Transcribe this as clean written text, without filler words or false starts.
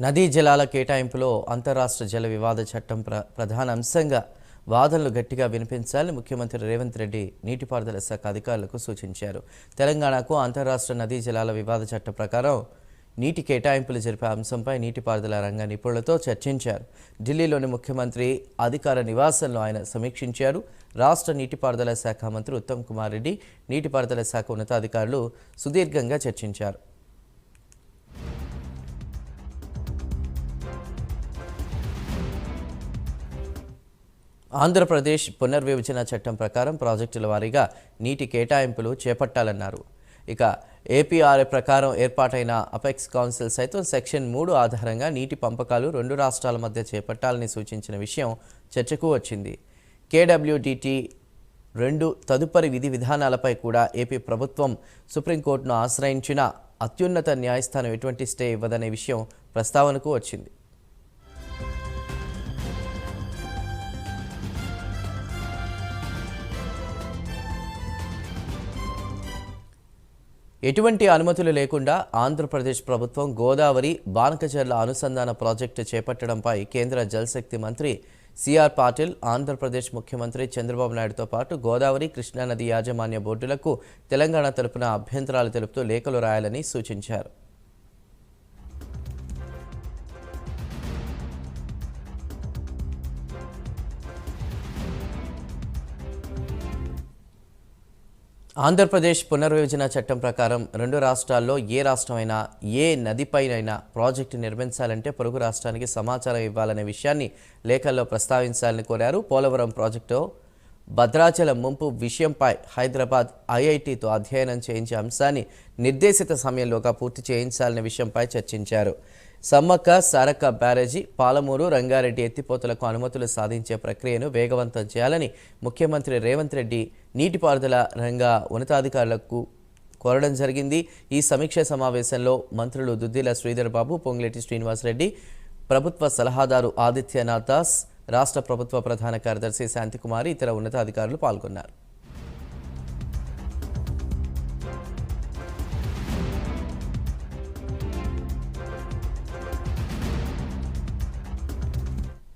నదీ జలాల కేటాయింపులో అంతర్రాష్ట్ర జల వివాద చట్టం ప్రధాన అంశంగా వాదనలు గట్టిగా వినిపించాలని ముఖ్యమంత్రి రేవంత్ రెడ్డి నీటిపారుదల శాఖ అధికారులకు సూచించారు. తెలంగాణకు అంతర్రాష్ట్ర నదీ జలాల వివాద చట్టం ప్రకారం నీటి కేటాయింపులు జరిపే అంశంపై నీటిపారుదల రంగ నిపుణులతో చర్చించారు. ఢిల్లీలోని ముఖ్యమంత్రి అధికార నివాసంలో ఆయన సమీక్షించారు. రాష్ట్ర నీటిపారుదల శాఖ మంత్రి ఉత్తమ్ కుమార్ రెడ్డి, నీటిపారుదల శాఖ ఉన్నతాధికారులు సుదీర్ఘంగా చర్చించారు. ఆంధ్రప్రదేశ్ పునర్విభజన చట్టం ప్రకారం ప్రాజెక్టుల వారీగా నీటి కేటాయింపులు చేపట్టాలన్నారు. ఇక ఏపీఆర్ఏ ప్రకారం ఏర్పాటైన అపెక్స్ కౌన్సిల్ సైతం సెక్షన్ 3 ఆధారంగా నీటి పంపకాలు 2 రాష్ట్రాల మధ్య చేపట్టాలని సూచించిన విషయం చర్చకు వచ్చింది. కేడబ్ల్యూడిటి 2 తదుపరి విధి విధానాలపై కూడా ఏపీ ప్రభుత్వం సుప్రీంకోర్టును ఆశ్రయించిన అత్యున్నత న్యాయస్థానం ఎటువంటి స్టే ఇవ్వదనే విషయం ప్రస్తావనకు వచ్చింది. ఎటువంటి అనుమతులు లేకుండా ఆంధ్రప్రదేశ్ ప్రభుత్వం గోదావరి బానకచర్ల అనుసంధాన ప్రాజెక్టు చేపట్టడంపై కేంద్ర జలశక్తి మంత్రి సిఆర్ పాటిల్ ఆంధ్రప్రదేశ్ ముఖ్యమంత్రి చంద్రబాబు నాయుడుతో పాటు గోదావరి కృష్ణానది యాజమాన్య బోర్డులకు తెలంగాణ తరపున అభ్యంతరాలు తెలుపుతూ లేఖలు రాయాలని సూచించారు. ఆంధ్రప్రదేశ్ పునర్విభజన చట్టం ప్రకారం 2 రాష్ట్రాల్లో ఏ రాష్ట్రమైనా ఏ నదిపైనైనా ప్రాజెక్టు నిర్మించాలంటే పొరుగు రాష్ట్రానికి సమాచారం ఇవ్వాలనే విషయాన్ని లేఖల్లో ప్రస్తావించాలని కోరారు. పోలవరం ప్రాజెక్టు భద్రాచలం ముంపు విషయంపై హైదరాబాద్ ఐఐటితో అధ్యయనం చేయించే అంశాన్ని నిర్దేశిత సమయంలోగా పూర్తి చేయించాలనే విషయంపై చర్చించారు. సమ్మక్క సారక్క బ్యారేజీ, పాలమూరు రంగారెడ్డి ఎత్తిపోతలకు అనుమతులు సాధించే ప్రక్రియను వేగవంతం చేయాలని ముఖ్యమంత్రి రేవంత్ రెడ్డి నీటిపారుదల రంగ ఉన్నతాధికారులకు కోరడం జరిగింది. ఈ సమీక్ష సమావేశంలో మంత్రులు దుద్దిల శ్రీధర్ బాబు, పొంగులేటి శ్రీనివాసరెడ్డి, ప్రభుత్వ సలహాదారు ఆదిత్యనాథ్ దాస్, రాష్ట్ర ప్రభుత్వ ప్రధాన కార్యదర్శి శాంతికుమారి, ఇతర ఉన్నతాధికారులు పాల్గొన్నారు.